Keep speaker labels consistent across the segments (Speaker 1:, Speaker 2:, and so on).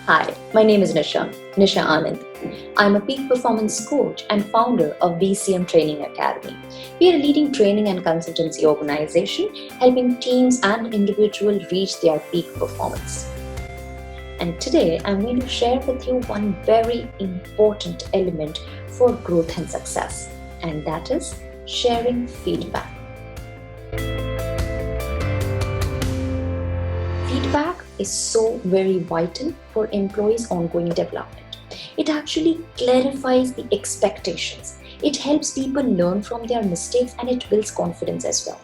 Speaker 1: Hi, my name is Nisha Anand. I'm a peak performance coach and founder of BCM Training Academy. We are a leading training and consultancy organization helping teams and individuals reach their peak performance. And today I'm going to share with you one very important element for growth and success, and that is sharing feedback. Feedback is so very vital for employees' ongoing development. It actually clarifies the expectations. It helps people learn from their mistakes and it builds confidence as well.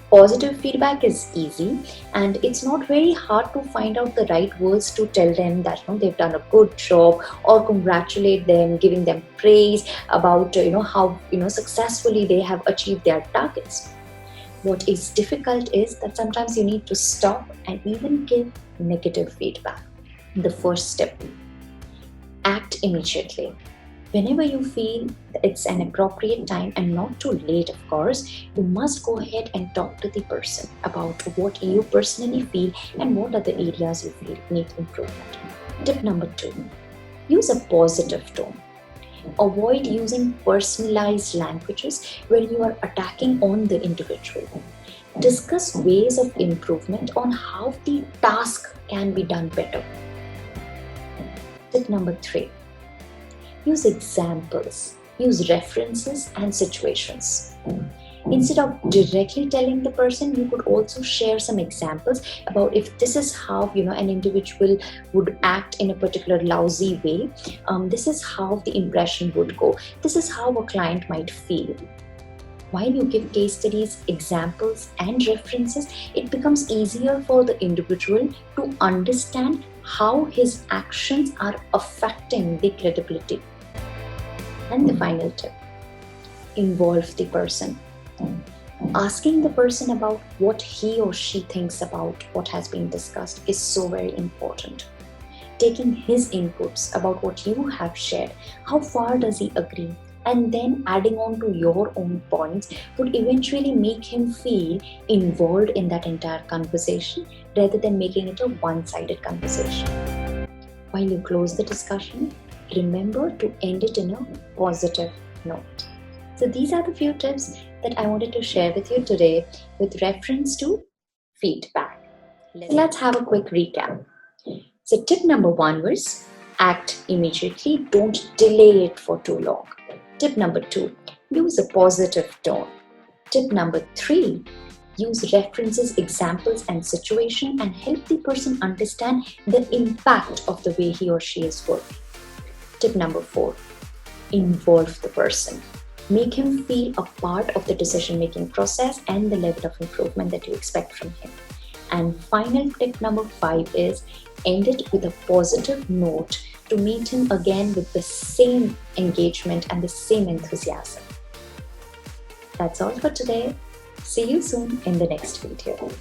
Speaker 1: Positive feedback is easy and it's not very hard to find out the right words to tell them that they've done a good job or congratulate them, giving them praise about how successfully they have achieved their targets. What is difficult is that sometimes you need to stop and even give negative feedback. The first step, act immediately. Whenever you feel that it's an appropriate time and not too late, of course, you must go ahead and talk to the person about what you personally feel and what are the areas you feel need improvement. Tip number 2, use a positive tone. Avoid using personalized languages where you are attacking on the individual. Discuss ways of improvement on how the task can be done better. Tip number 3, use examples, use references and situations. Instead of directly telling the person, you could also share some examples about if this is how an individual would act in a particular lousy way. This is how the impression would go. This is how a client might feel. While you give case studies, examples, and references, it becomes easier for the individual to understand how his actions are affecting the credibility. And the final tip, involve the person. Asking the person about what he or she thinks about what has been discussed is so very important. Taking his inputs about what you have shared, how far does he agree, and then adding on to your own points would eventually make him feel involved in that entire conversation rather than making it a one-sided conversation. While you close the discussion, remember to end it in a positive note. So these are the few tips that I wanted to share with you today with reference to feedback. Let's have a quick recap. So tip number 1 was act immediately, don't delay it for too long. Tip number 2, use a positive tone. Tip number 3, use references, examples and situation and help the person understand the impact of the way he or she is working. Tip number 4, involve the person. Make him feel a part of the decision-making process and the level of improvement that you expect from him. And final tip number 5 is end it with a positive note to meet him again with the same engagement and the same enthusiasm. That's all for today. See you soon in the next video.